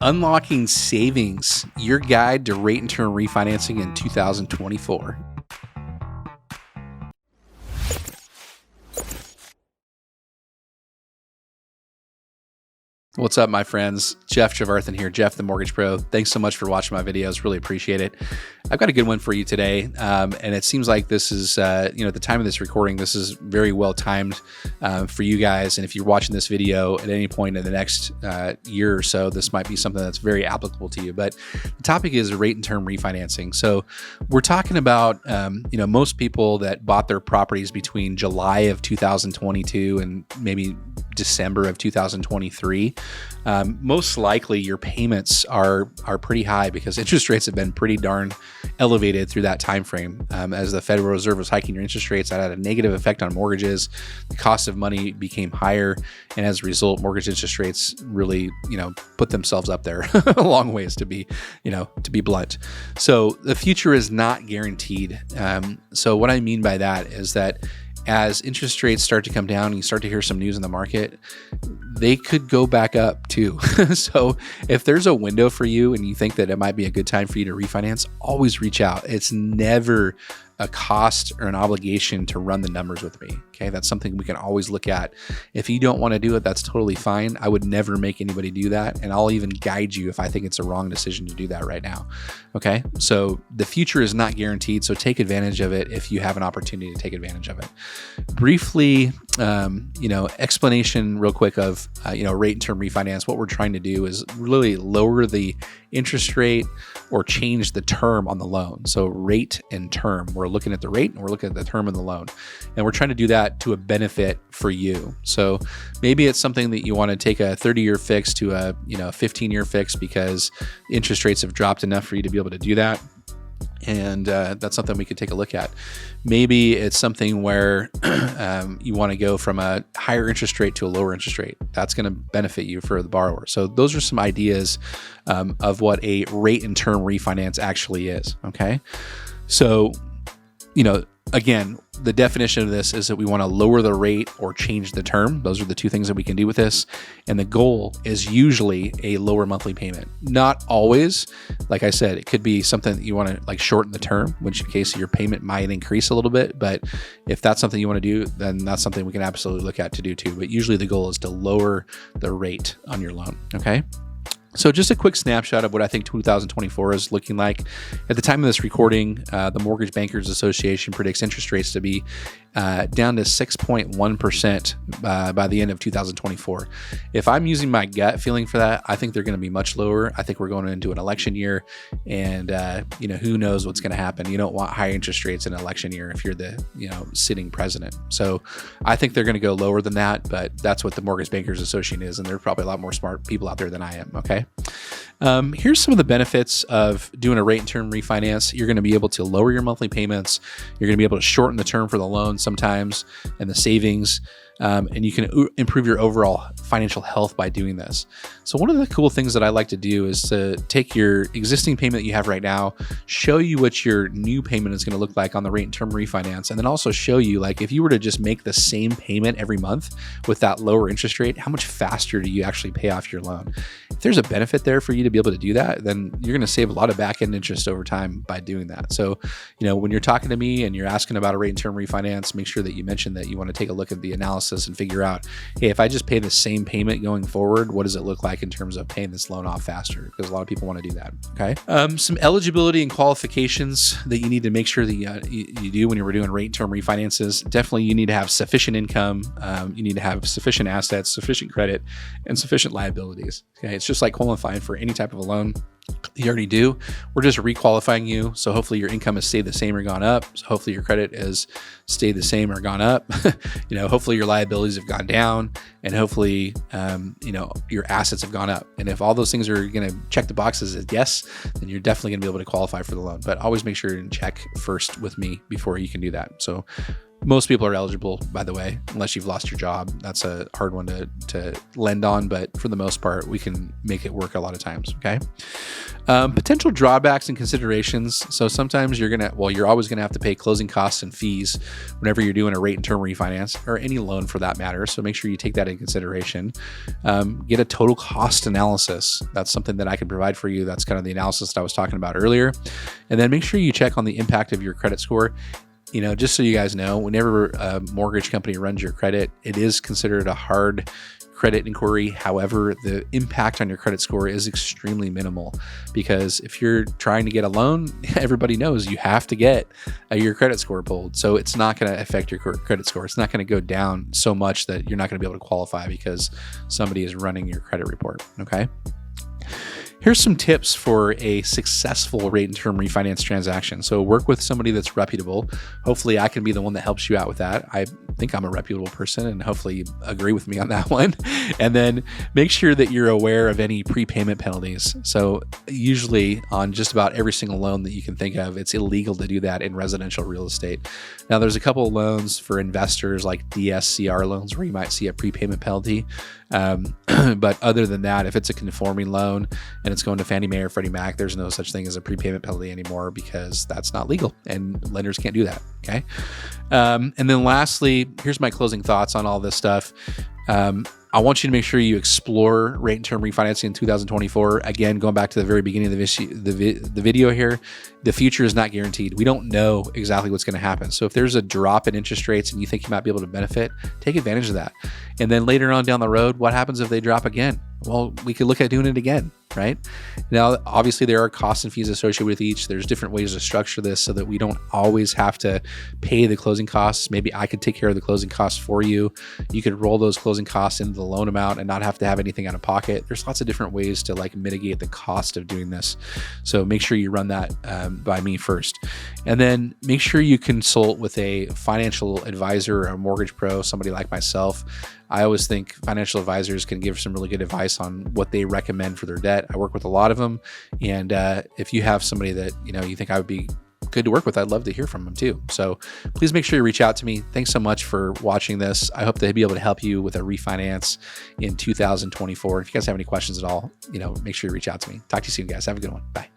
Unlocking Savings, your guide to rate and term refinancing in 2024. What's up, my friends? Jeff Javarthan here, Jeff the Mortgage Pro. Thanks so much for watching my videos. Really appreciate it. I've got a good one for you today, and it seems like this is, at the time of this recording, this is very well timed for you guys. And if you're watching this video at any point in the next year or so, this might be something that's very applicable to you. But the topic is rate and term refinancing. So we're talking about, most people that bought their properties between July of 2022 and maybe December of 2023. Most likely your payments are pretty high because interest rates have been pretty darn elevated through that time frame. As the Federal Reserve was hiking your interest rates, that had a negative effect on mortgages. The cost of money became higher, and as a result, mortgage interest rates really, put themselves up there a long ways, to be blunt. So the future is not guaranteed. So what I mean by that is that as interest rates start to come down and you start to hear some news in the market, they could go back up too. So if there's a window for you and you think that it might be a good time for you to refinance, always reach out. It's never a cost or an obligation to run the numbers with me. Okay. That's something we can always look at. If you don't want to do it, that's totally fine. I would never make anybody do that. And I'll even guide you if I think it's a wrong decision to do that right now. Okay. So the future is not guaranteed. So take advantage of it if you have an opportunity to take advantage of it. Briefly, explanation real quick of, rate and term refinance. What we're trying to do is really lower the interest rate or change the term on the loan. So rate and term, we're looking at the rate and we're looking at the term of the loan. And we're trying to do that to a benefit for you. So maybe it's something that you want to take a 30-year fix to a 15-year fix because interest rates have dropped enough for you to be able to do that. And that's something we could take a look at. Maybe it's something where you want to go from a higher interest rate to a lower interest rate. That's going to benefit you for the borrower. So those are some ideas of what a rate and term refinance actually is. Okay. So, again, the definition of this is that we want to lower the rate or change the term. Those are the two things that we can do with this. And the goal is usually a lower monthly payment. Not always. Like I said, it could be something that you want to shorten the term, which in case your payment might increase a little bit. But if that's something you want to do, then that's something we can absolutely look at to do too. But usually the goal is to lower the rate on your loan. Okay. So just a quick snapshot of what I think 2024 is looking like. At the time of this recording, the Mortgage Bankers Association predicts interest rates to be down to 6.1% by the end of 2024. If I'm using my gut feeling for that, I think they're going to be much lower. I think we're going into an election year, and who knows what's going to happen. You don't want high interest rates in an election year if you're the sitting president. So I think they're going to go lower than that, but that's what the Mortgage Bankers Association is, and there are probably a lot more smart people out there than I am. Okay. Here's some of the benefits of doing a rate and term refinance. You're going to be able to lower your monthly payments. You're going to be able to shorten the term for the loan sometimes and the savings. And you can improve your overall financial health by doing this. So one of the cool things that I like to do is to take your existing payment that you have right now, show you what your new payment is going to look like on the rate and term refinance, and then also show you, if you were to just make the same payment every month with that lower interest rate, how much faster do you actually pay off your loan? If there's a benefit there for you to be able to do that, then you're going to save a lot of back-end interest over time by doing that. So, when you're talking to me and you're asking about a rate and term refinance, make sure that you mention that you want to take a look at the analysis and figure out, hey, if I just pay the same payment going forward, what does it look like in terms of paying this loan off faster? Because a lot of people want to do that. Okay. Some eligibility and qualifications that you need to make sure that you do when you're doing rate and term refinances. Definitely, you need to have sufficient income. You need to have sufficient assets, sufficient credit, and sufficient liabilities. Okay. It's just like qualifying for any type of a loan. You already do. We're just requalifying you. So hopefully your income has stayed the same or gone up. So hopefully your credit has stayed the same or gone up. Hopefully your liabilities have gone down, and hopefully, your assets have gone up. And if all those things are going to check the boxes as yes, then you're definitely going to be able to qualify for the loan. But always make sure and check first with me before you can do that. So Most people are eligible, by the way, unless you've lost your job. That's a hard one to lend on, but for the most part, we can make it work a lot of times, okay? Potential drawbacks and considerations. So sometimes you're always gonna have to pay closing costs and fees whenever you're doing a rate and term refinance, or any loan for that matter. So make sure you take that into consideration. Get a total cost analysis. That's something that I can provide for you. That's kind of the analysis that I was talking about earlier. And then make sure you check on the impact of your credit score. Just so you guys know, whenever a mortgage company runs your credit, it is considered a hard credit inquiry. However, the impact on your credit score is extremely minimal, because if you're trying to get a loan, everybody knows you have to get your credit score pulled. So it's not going to affect your credit score. It's not going to go down so much that you're not going to be able to qualify because somebody is running your credit report. Okay. Here's some tips for a successful rate and term refinance transaction. So work with somebody that's reputable. Hopefully I can be the one that helps you out with that. I think I'm a reputable person, and hopefully you agree with me on that one. And then make sure that you're aware of any prepayment penalties. So usually on just about every single loan that you can think of, it's illegal to do that in residential real estate. Now there's a couple of loans for investors like DSCR loans where you might see a prepayment penalty. But other than that, if it's a conforming loan and it's going to Fannie Mae or Freddie Mac, there's no such thing as a prepayment penalty anymore, because that's not legal and lenders can't do that. Okay. And then lastly, here's my closing thoughts on all this stuff. I want you to make sure you explore rate and term refinancing in 2024. Again, going back to the very beginning of the video here, the future is not guaranteed. We don't know exactly what's going to happen. So if there's a drop in interest rates and you think you might be able to benefit, take advantage of that. And then later on down the road, what happens if they drop again? Well, we could look at doing it again, right? Now, obviously there are costs and fees associated with each. There's different ways to structure this so that we don't always have to pay the closing costs. Maybe I could take care of the closing costs for you. You could roll those closing costs into the loan amount and not have to have anything out of pocket. There's lots of different ways to mitigate the cost of doing this. So make sure you run that by me first. And then make sure you consult with a financial advisor or a mortgage pro, somebody like myself. I always think financial advisors can give some really good advice on what they recommend for their debt. I work with a lot of them. And if you have somebody that, you think I would be good to work with, I'd love to hear from them too. So please make sure you reach out to me. Thanks so much for watching this. I hope to be able to help you with a refinance in 2024. If you guys have any questions at all, make sure you reach out to me. Talk to you soon, guys. Have a good one. Bye.